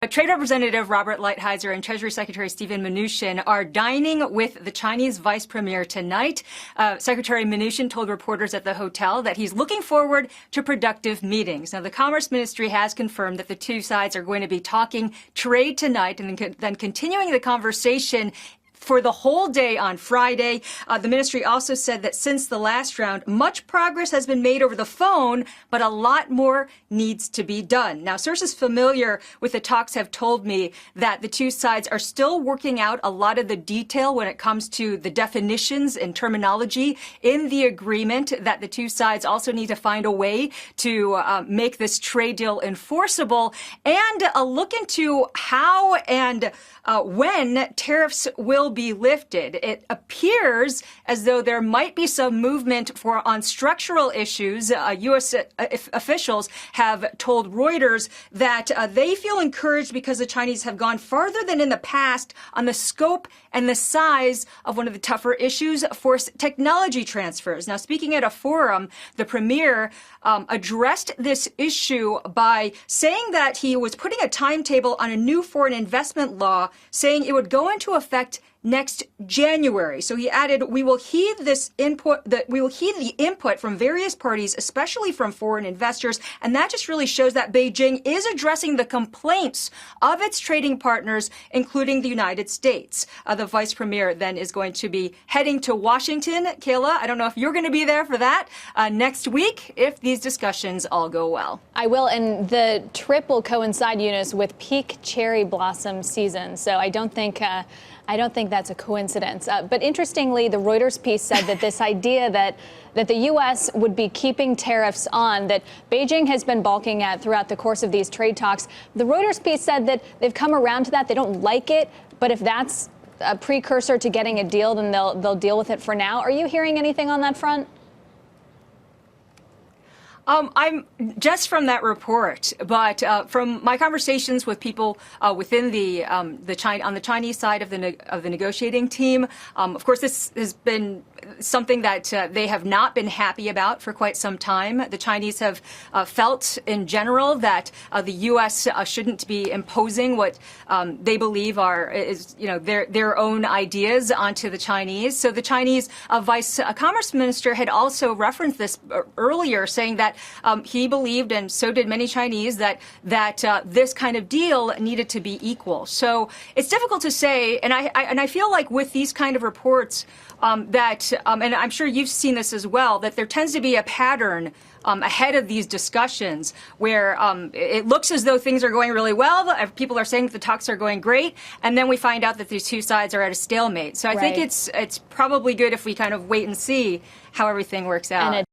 Trade Representative Robert Lighthizer and Treasury Secretary Steven Mnuchin are dining with the Chinese Vice Premier tonight. Secretary Mnuchin told reporters at the hotel that he's looking forward to productive meetings. Now, the Commerce Ministry has confirmed that the two sides are going to be talking trade tonight and then continuing the conversation for the whole day on Friday. The ministry also said that since the last round, much progress has been made over the phone, but a lot more needs to be done. Now, sources familiar with the talks have told me that the two sides are still working out a lot of the detail when it comes to the definitions and terminology in the agreement, that the two sides also need to find a way to make this trade deal enforceable, and a look into how and when tariffs will be lifted. It appears as though there might be some movement on structural issues. U.S. officials have told Reuters that they feel encouraged because the Chinese have gone farther than in the past on the scope and the size of one of the tougher issues, forced technology transfers. Now, speaking at a forum, the premier addressed this issue by saying that he was putting a timetable on a new foreign investment law, saying it would go into effect next January. So he added, we will heed the input from various parties, especially from foreign investors. And that just really shows that Beijing is addressing the complaints of its trading partners, including the United States. The vice premier then is going to be heading to Washington. Kayla, I don't know if you're going to be there for that next week, if these discussions all go well. I will. And the trip will coincide, Eunice, with peak cherry blossom season. So I don't think that's a coincidence. But interestingly, the Reuters piece said that this idea that the U.S. would be keeping tariffs on, that Beijing has been balking at throughout the course of these trade talks. The Reuters piece said that they've come around to that. They don't like it. But if that's a precursor to getting a deal, then they'll deal with it for now. Are you hearing anything on that front? I'm just from that report, but from my conversations with people within on the Chinese side of the negotiating team, of course, this has been something that they have not been happy about for quite some time. The Chinese have felt in general that the U.S. Shouldn't be imposing what they believe is their own ideas onto the Chinese. So the Chinese Vice Commerce Minister had also referenced this earlier, saying that he believed, and so did many Chinese, that this kind of deal needed to be equal. So it's difficult to say, and I feel like with these kind of reports and I'm sure you've seen this as well, that there tends to be a pattern ahead of these discussions where it looks as though things are going really well. People are saying that the talks are going great, and then we find out that these two sides are at a stalemate. So I think it's probably good if we kind of wait and see how everything works out.